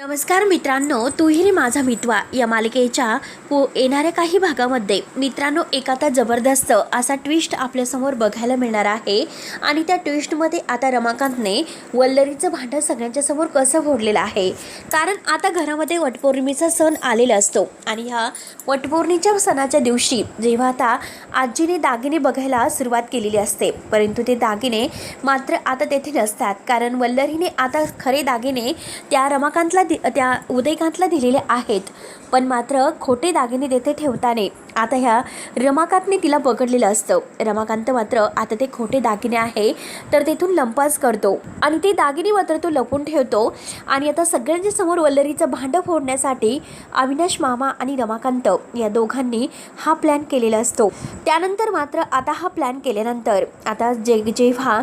नमस्कार मित्रांनो, तूही रे माझा मितवा या मालिकेच्या येणाऱ्या काही भागामध्ये मित्रांनो एक आता जबरदस्त असा ट्विस्ट आपल्यासमोर बघायला मिळणार आहे. आणि त्या ट्विस्टमध्ये आता रमाकांतने वल्लरीचं भांडण सगळ्यांच्या समोर कसं फोडलेलं आहे. कारण आता घरामध्ये वटपौर्णिमेचा सण आलेला असतो आणि ह्या वटपौर्णिमेच्या सणाच्या दिवशी जेव्हा आता आजीने दागिने बघायला सुरुवात केलेली असते, परंतु ते दागिने मात्र आता तेथे नसतात. कारण वल्लरीने आता खरे दागिने त्या रमाकांतला त्या उदयकांतला दिलेले आहेत, पण मात्र खोटे दागिने तेथे ठेवताना आता ह्या रमाकांतने तिला पकडलेलं असतं. रमाकांत मात्र आता ते खोटे दागिने आहे तर तेथून लंपास करतो आणि ते दागिने मात्र तो लपून ठेवतो. आणि आता सगळ्यांच्या समोर वल्लरीचं भांडं फोडण्यासाठी अविनाश मामा आणि रमाकांत या दोघांनी हा प्लॅन केलेला असतो. त्यानंतर मात्र आता हा प्लॅन केल्यानंतर आता जेव्हा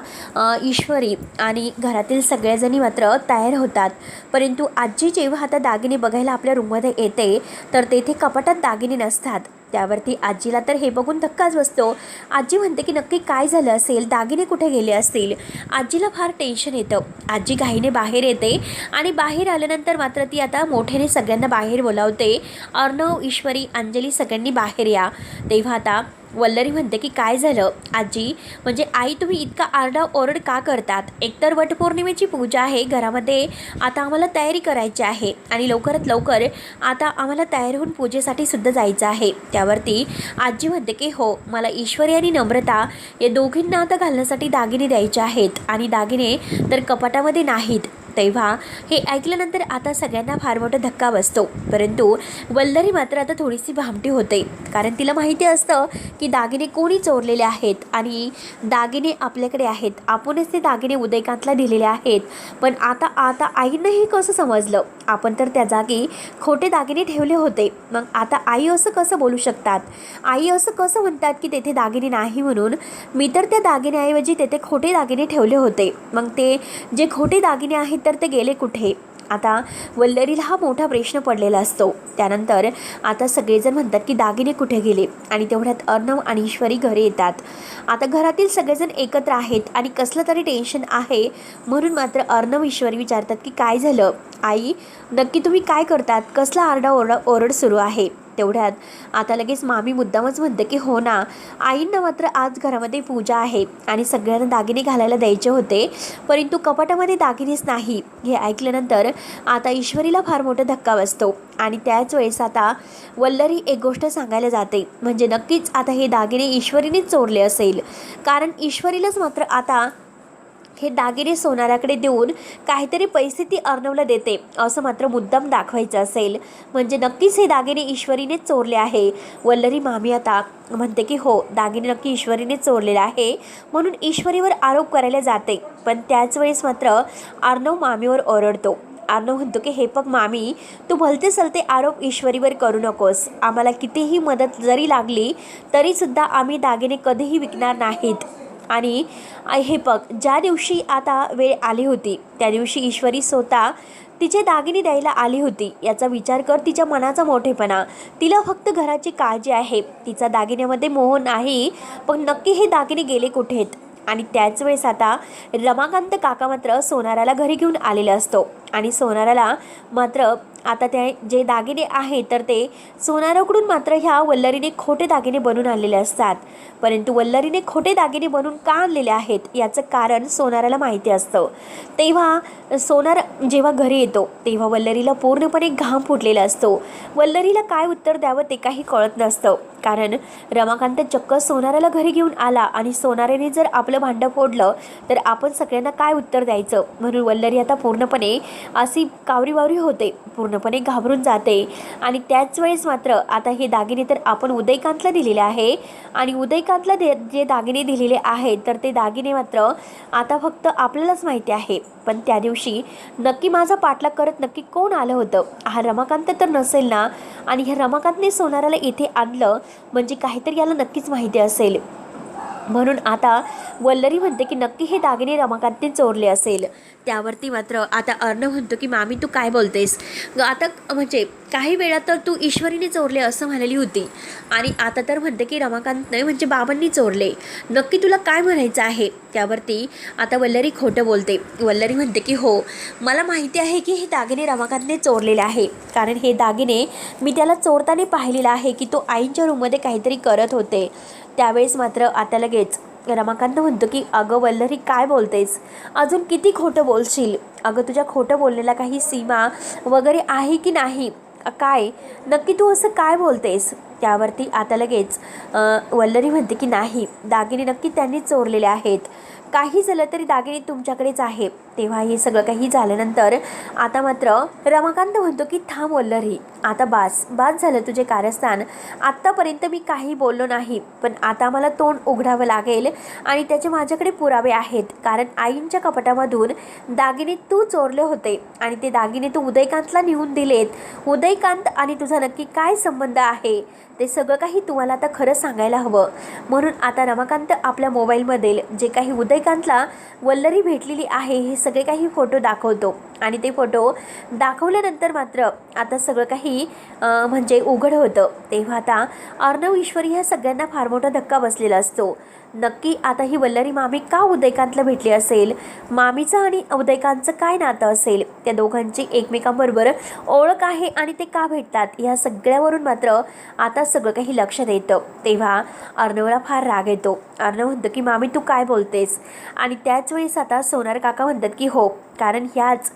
ईश्वरी आणि घरातील सगळ्याजणी मात्र तयार होतात, परंतु आजी जेव्हा आता दागिने बघायला आपल्या रूममध्ये येते तर तेथे कपाटात दागिने नसतात. त्यावरती आजीला तर हे बघून धक्काच बसतो. आजी म्हणते की नक्की काय झालं असेल, दागिने कुठे गेले असतील. आजीला फार टेन्शन येतं. आजी घाईने बाहेर येते आणि बाहेर आल्यानंतर मात्र ती आता मोठ्याने सगळ्यांना बाहेर बोलावते. अर्णव, ईश्वरी, अंजली सगळ्यांनी बाहेर या. तेव्हा आता वल्लरी म्हणते की काय झालं आजी, म्हणजे आई तुम्ही इतका आरडा ओरड का करतात. एकतर वटपौर्णिमेची पूजा आहे घरामध्ये, आता आम्हाला तयारी करायची आहे आणि लवकरात लवकर आता आम्हाला तयार होऊन पूजेसाठी सुद्धा जायचं आहे. त्यावरती आजी म्हणते की हो, मला ईश्वरी आणि नम्रता या दोघींना आता घालण्यासाठी दागिने द्यायचे आहेत आणि दागिने तर कपाटामध्ये नाहीत. तेव्हा हे ऐकल्यानंतर आता सगळ्यांना फार मोठा धक्का बसतो. परंतु वल्लरी मात्र आता थोडीशी भामटी होते, कारण तिला माहिती असतं की दागिने कोणी चोरलेले आहेत आणि दागिने आपल्याकडे आहेत, आपणच ते दागिने उदयकांतला दिलेले आहेत. पण आता आईनं हे कसं समजलं, आपण तर त्या जागी खोटे दागिने ठेवले होते. मग आता आई असं कसं बोलू शकतात, आई असं कसं म्हणतात की तेथे दागिने नाही म्हणून. मी तर त्या दागिन्याऐवजी तेथे खोटे दागिने ठेवले होते, मग ते जे खोटे दागिने आहेत तर ते गेले कुठे. आता वल्लरीला हा मोठा प्रश्न पडलेला असतो. त्यानंतर आता सगळेजण म्हणतात की दागिने कुठे गेले आणि तेवढ्यात अर्णव आणि ईश्वरी घरी येतात. आता घरातील सगळेजण एकत्र आहेत आणि कसलं तरी टेन्शन आहे, म्हणून मात्र अर्णव ईश्वरी विचारतात की काय झालं आई, नक्की तुम्ही काय करतात, कसला आरडा ओरड सुरू आहे. तेवढ्यात आता लगेच मामी मुद्दामच म्हणते की हो ना, आईंना मात्र आज घरामध्ये पूजा आहे आणि सगळ्यांना दागिने घालायला द्यायचे होते, परंतु कपाटामध्ये दागिनेच नाही. हे ऐकल्यानंतर आता ईश्वरीला फार मोठा धक्का बसतो आणि त्याच वेळेस आता वल्लरी एक गोष्ट सांगायला जाते, म्हणजे नक्कीच आता हे दागिने ईश्वरीनेच चोरले असेल. कारण ईश्वरीलाच मात्र आता हे दागिने सोनाराकडे देऊन काहीतरी पैसे ती अर्णवला देते असं मात्र मुद्दाम दाखवायचं असेल, म्हणजे नक्कीच हे दागिने ईश्वरीनेच चोरले आहे. वल्लरी मामी आता म्हणते की हो, दागिने नक्की ईश्वरीनेच चोरलेले आहे, म्हणून ईश्वरीवर आरोप करायला जाते. पण त्याच वेळेस मात्र अर्णव मामीवर ओरडतो. अर्णव म्हणतो की हे बघ मामी, तू भलते सलते आरोप ईश्वरीवर करू नकोस. आम्हाला कितीही मदत जरी लागली तरीसुद्धा आम्ही दागिने कधीही विकणार नाहीत. आणि हे बघ, ज्या दिवशी आता वेळ आली होती त्या दिवशी ईश्वरी स्वतः तिचे दागिने द्यायला आली होती. याचा विचार कर, तिच्या मनाचा मोठेपणा. तिला फक्त घराची काळजी आहे, तिचा दागिन्यामध्ये मोह नाही. पण नक्की हे दागिने गेले कुठेत. आणि त्याच वेळेस आता रमाकांत काका मात्र सोनाराला घरी घेऊन आलेला असतो आणि सोनाराला मात्र आता ते जे दागिने आहेत तर ते सोनाराकडून मात्र ह्या वल्लरीने खोटे दागिने बनवून आणलेले असतात. परंतु वल्लरीने खोटे दागिने बनवून का आणलेले आहेत याचं कारण सोनाराला माहिती असतं. तेव्हा सोनार जेव्हा घरी येतो तेव्हा वल्लरीला पूर्णपणे घाम फुटलेला असतो. वल्लरीला काय उत्तर द्यावं ते काही कळत नसतं, कारण रमाकांत चक्क सोनाराला घरी घेऊन आला आणि सोनाराने जर आपलं भांडं फोडलं तर आपण सगळ्यांना काय उत्तर द्यायचं. म्हणून वल्लरी आता पूर्णपणे अशी कावरीबावरी होते, पूर्णपणे घाबरून जाते. आणि त्याच वेळेस मात्र आता हे दागिने तर आपण उदयकांतला दिलेले आहे आणि उदयकांतला जे दागिने दिलेले आहेत तर ते दागिने मात्र आता फक्त आपल्यालाच माहिती आहे. पण त्या दिवशी नक्की माझा पाठलाग करत नक्की कोण आलं होतं, हा रमाकांत तर नसेल ना. आणि ह्या रमाकांतने सोनाराला इथे आणलं म्हणजे काहीतरी याला नक्कीच माहिती असेल. म्हणून आता वल्लरी म्हणते की नक्की हे दागिने रमाकांतने चोरले असेल. त्यावरती मात्र आता अर्णव म्हणतो की मामी तू काय बोलतेस आता, म्हणजे काही वेळा तर तू ईश्वरीने चोरले असं म्हणाली होती आणि आता तर म्हणते की रमाकांतने म्हणजे बाबांनी चोरले. नक्की तुला काय म्हणायचं आहे. त्यावरती आता वल्लरी खोटं बोलते. वल्लरी म्हणते की हो, मला माहिती आहे की हे दागिने रमाकांतने चोरलेले आहे, कारण हे दागिने मी त्याला चोरताना पाहिलेलं आहे की तो आईंच्या रूममध्ये काहीतरी करत होते. त्यावेळेस मात्र आता लगेच रमाकांत म्हणतो की अगं वल्लरी काय बोलतेस, अजून किती खोटं बोलशील. अगं तुझ्या खोटं बोलण्याला काही सीमा वगैरे आहे की नाही, काय नक्की तू असं काय बोलतेस. त्यावरती आता लगेच वल्लरी म्हणते की नाही, दागिने नक्की त्यांनी चोरलेले आहेत, काही झालं तरी दागिने तुमच्याकडेच आहे. तेव्हा हे सगळं काही झाल्यानंतर आता मात्र रमाकांत म्हणतो की थांब वल्लरी, आता बास झालं तुझे कारस्थान. आत्तापर्यंत मी काही बोललो नाही, पण आता मला तोंड उघडावं लागेल आणि त्याचे माझ्याकडे पुरावे आहेत. कारण आईंच्या कपाटामधून दागिने तू चोरले होते आणि ते दागिने तू उदयकांतला नेऊन दिलेत. उदयकांत आणि तुझा नक्की काय संबंध आहे ते सगळं काही तुम्हाला आता खरं सांगायला हवं. म्हणून आता रमाकांत आपल्या मोबाईलमधील जे काही उदयकांतला वल्लरी भेटलेली आहे हे सगळे काही फोटो दाखवतो आणि ते फोटो दाखवल्यानंतर मात्र आता सगळं काही म्हणजे उघड होतं. तेव्हा आता अर्णव ईश्वरी ह्या सगळ्यांना फार मोठा धक्का बसलेला असतो. नक्की आता ही वल्लरी मामी का उदयकांतला भेटली असेल, मामीचं आणि उदयकांतचं काय नातं असेल, त्या दोघांची एकमेकांबरोबर ओळख आहे आणि ते का भेटतात, ह्या सगळ्यावरून मात्र आता सगळं काही लक्षात येतं. तेव्हा अर्णवला फार राग येतो. अर्णव म्हणतं की मामी तू काय बोलतेस, आणि त्याच वेळेस आता सोनार काका म्हणतात की हो, कारण ह्याच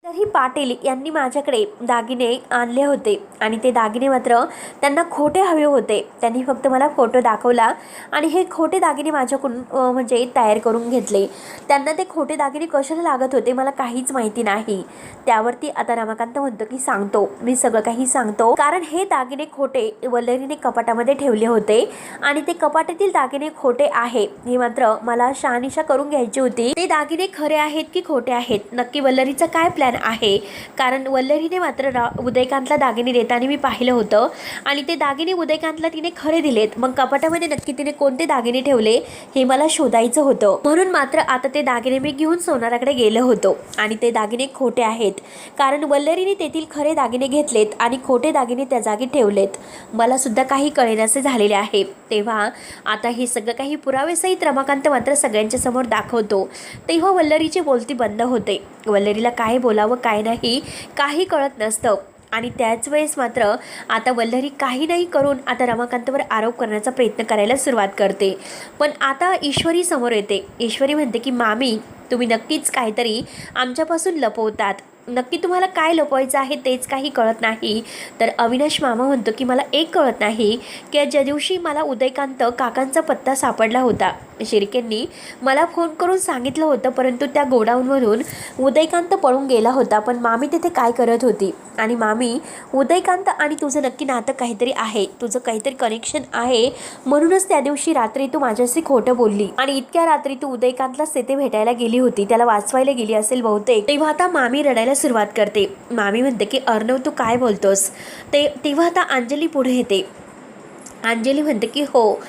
तरी पाटील यांनी माझ्याकडे दागिने आणले होते आणि ते दागिने मात्र त्यांना खोटे हवे होते. त्यांनी फक्त मला फोटो दाखवला आणि हे खोटे दागिने माझ्याकडून म्हणजे तयार करून घेतले. त्यांना ते खोटे दागिने कशाला लागत होते मला काहीच माहिती नाही. त्यावरती आता रमाकांत म्हणतो की सांगतो, मी सगळं काही सांगतो, कारण हे दागिने खोटे वल्लरीने कपाटामध्ये ठेवले होते आणि ते कपाटातील दागिने खोटे आहे हे मात्र मला शहानिशा करून घ्यायची होती. ते दागिने खरे आहेत की खोटे आहेत, नक्की वल्लरीचा काय प्लॅन आहे. कारण वल्लरीने मात्र उदयकांतला दागिने देताना मी पाहिलं होतं आणि ते दागिने उदयकांतला तिने खरे दिलेत. मग कपाटामध्ये नक्की तिने कोणते दागिने ठेवले हे मला शोधायचं होतं. म्हणून मात्र आता ते दागिने मी घेऊन सोनाराकडे गेलो होतो आणि ते दागिने खोटे आहेत, कारण वल्लरीने तेथील खरे दागिने घेतलेत आणि खोटे दागिने त्या जागी ठेवलेत. मला सुद्धा काही कळेनासे झालेले आहे. तेव्हा आता हे सगळं काही पुरावेसहित रमाकांत मात्र सगळ्यांच्या समोर दाखवतो. तेव्हा वल्लरीची बोलती बंद होते. वल्लरीला काय बोलावं काय नाही काही कळत नसतं आणि त्याच वेळेस मात्र आता वल्लरी काही नाही करून आता रमाकांतवर आरोप करण्याचा प्रयत्न करायला सुरुवात करते. पण आता ईश्वरी समोर येते. ईश्वरी म्हणते की मामी तुम्ही नक्कीच काहीतरी आमच्यापासून लपवतात, नक्की तुम्हाला काय लपवायचं आहे तेच काही कळत नाही. तर अविनाश मामा म्हणतो की मला एक कळत नाही की ज्या दिवशी मला उदयकांत काकांचा पत्ता सापडला होता, शिर्केंनी मला फोन करून सांगितलं होतं, परंतु त्या गोडाऊनवरून उदयकांत पळून गेला होता. पण मामी तिथे काय करत होती, आणि मामी उदयकांत आणि तुझं नक्की नातं काहीतरी आहे, तुझं काहीतरी कनेक्शन आहे, म्हणूनच त्या दिवशी रात्री तू माझ्याशी खोटं बोलली आणि इतक्या रात्री तू उदयकांतला तेथे भेटायला गेली होती, त्याला वाचवायला गेली असेल बहुतेक. तेव्हा आता मामी रडायला सुरुवात करते. मामी म्हणते की अर्णव तू काय बोलतोस. तेव्हा आता अंजली पुढे येते. अंजली म्हणते की हो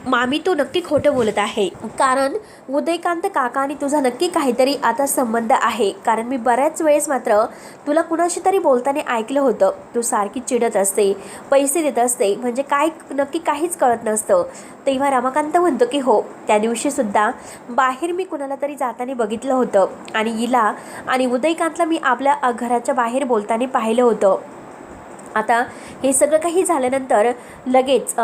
मामी तू नक्की खोटं बोलत आहे, कारण उदयकांत काका आणि तुझा नक्की काहीतरी आता संबंध आहे. कारण मी बऱ्याच वेळेस मात्र तुला कुणाशी तरी बोलताना ऐकलं होतं, तू सारखी चिडत असते, पैसे देत असते, म्हणजे काय नक्की काहीच कळत नसतं. तेव्हा रमाकांत म्हणतो की हो त्या दिवशीसुद्धा बाहेर मी कुणाला तरी जाताना बघितलं होतं आणि हिला आणि उदयकांतला मी आपल्या घराच्या बाहेर बोलताना पाहिलं होतं. आता हे सगळं काही झाल्यानंतर लगेच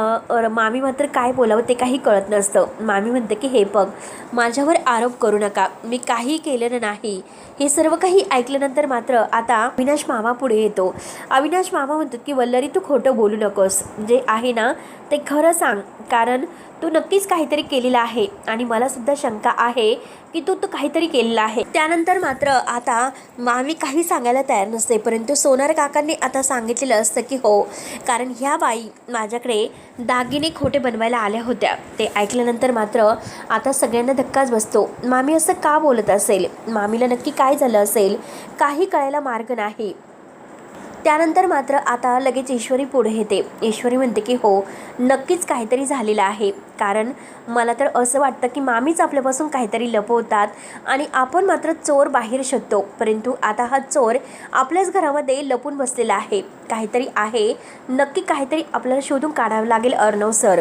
मामी मात्र काय बोलावं ते काही कळत नसतं. मामी म्हणते की हे बघ माझ्यावर आरोप करू नका, मी काही केलेलं नाही. हे सर्व काही ऐकल्यानंतर मात्र आता अविनाश मामा पुढे येतो. अविनाश मामा म्हणतात की वल्लरी तू खोटं बोलू नकोस, जे आहे ना ते खरं सांग, कारण तू नक्कीच काहीतरी केलेलं आहे आणि मला सुद्धा शंका आहे की तू काहीतरी केलेलं आहे. त्यानंतर मात्र आता मामी काही सांगायला तयार नसते, परंतु सोनार काकांनी आता सांगितलेलं असतं की हो, कारण ह्या बाई माझ्याकडे दागिने खोटे बनवायला आल्या होत्या. ते ऐकल्यानंतर मात्र आता सगळ्यांना धक्काच बसतो. मामी असं का बोलत असेल, मामीला नक्की काय झालं असेल काही कळायला मार्ग नाही. त्यानंतर मात्र आता लगेच ईश्वरी पुढे येते. ईश्वरी म्हणते की हो, नक्कीच काहीतरी झालेलं आहे, कारण मला तर असं वाटतं की मामीच आपल्यापासून काहीतरी लपवतात आणि आपण मात्र चोर बाहेर शोधतो, परंतु आता हा चोर आपल्याच घरामध्ये लपून बसलेला आहे. काहीतरी आहे, नक्की काहीतरी आपल्याला शोधून काढावं लागेल अर्णव सर.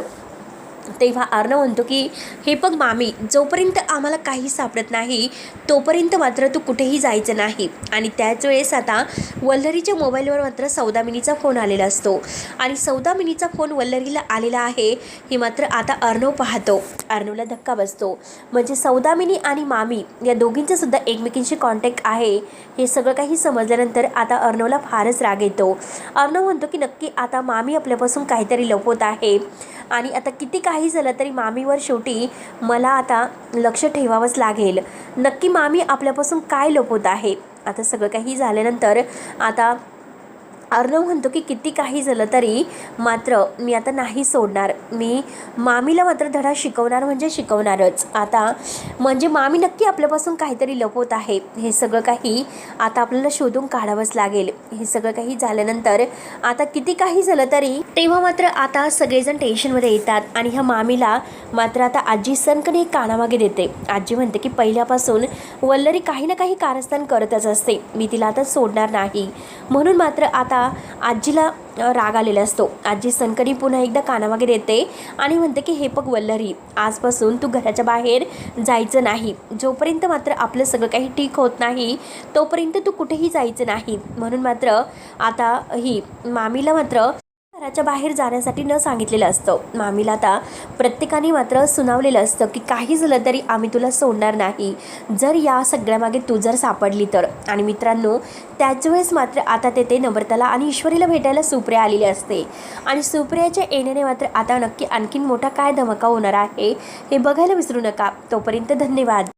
तेव्हा अर्णव म्हणतो की हे बघ मामी, जोपर्यंत आम्हाला काही सापडत नाही तोपर्यंत मात्र तू कुठेही जायचं नाही. आणि त्याच वेळेस आता वल्लरीच्या मोबाईलवर मात्र सौदामिनीचा फोन आलेला असतो आणि सौदामिनीचा फोन वल्लरीला आलेला आहे हे मात्र आता अर्णव पाहतो. अर्णवला धक्का बसतो. म्हणजे सौदामिनी आणि मामी या दोघींचा सुद्धा एकमेकींशी कॉन्टॅक्ट आहे हे सगळं काही समजल्यानंतर आता अर्णवला फारच राग येतो. अर्णव म्हणतो की नक्की आता मामी आपल्यापासून काहीतरी लपवत आहे आणि आता किती काही झालं तरी मामीवर शेवटी मला आता लक्ष ठेवावंच लागेल. नक्की मामी आपल्यापासून काय लपवत आहे. आता सगळं काही झाल्यानंतर आता अर्णव म्हणतो की किती काही झालं तरी मात्र मी आता नाही सोडणार. मी मामीला मात्र धडा शिकवणार म्हणजे शिकवणारच. आता म्हणजे मामी नक्की आपल्यापासून काहीतरी लपवत आहे हे सगळं काही आता आपल्याला शोधून काढावंच लागेल. हे सगळं काही झाल्यानंतर आता किती काही झालं तरी तेव्हा मात्र आता सगळेजण टेन्शनमध्ये येतात आणि ह्या मामीला मात्र आता आजी सनकने कानामागे देते. आजी म्हणते की पहिल्यापासून वल्लरी काही ना काही कारस्थान करतच असते, मी तिला आता सोडणार नाही. म्हणून मात्र आता आजीला राग आलेला असतो. आजी सनकनी पुन्हा एकदा कानामागे देते आणि म्हणते की हे बघ वल्लरी, आजपासून तू घराच्या बाहेर जायचं नाही. जोपर्यंत मात्र आपलं सगळं काही ठीक होत नाही तोपर्यंत तू कुठेही जायचं नाही. म्हणून मात्र आता ही मामीला मात्र घराच्या बाहेर जाण्यासाठी न सांगितलेलं असतं. मामीला आता प्रत्येकाने मात्र सुनावलेलं असतं की काही झालं तरी आम्ही तुला सोडणार नाही जर या सगळ्यामागे तू जर सापडली तर. आणि मित्रांनो, त्याच वेळेस मात्र आता तेथे नम्रताला आणि ईश्वरीला भेटायला सुप्रिया आलेली असते आणि सुप्रियाच्या येण्याने मात्र आता नक्की आणखीन मोठा काय धमाका होणार आहे हे बघायला विसरू नका. तोपर्यंत धन्यवाद.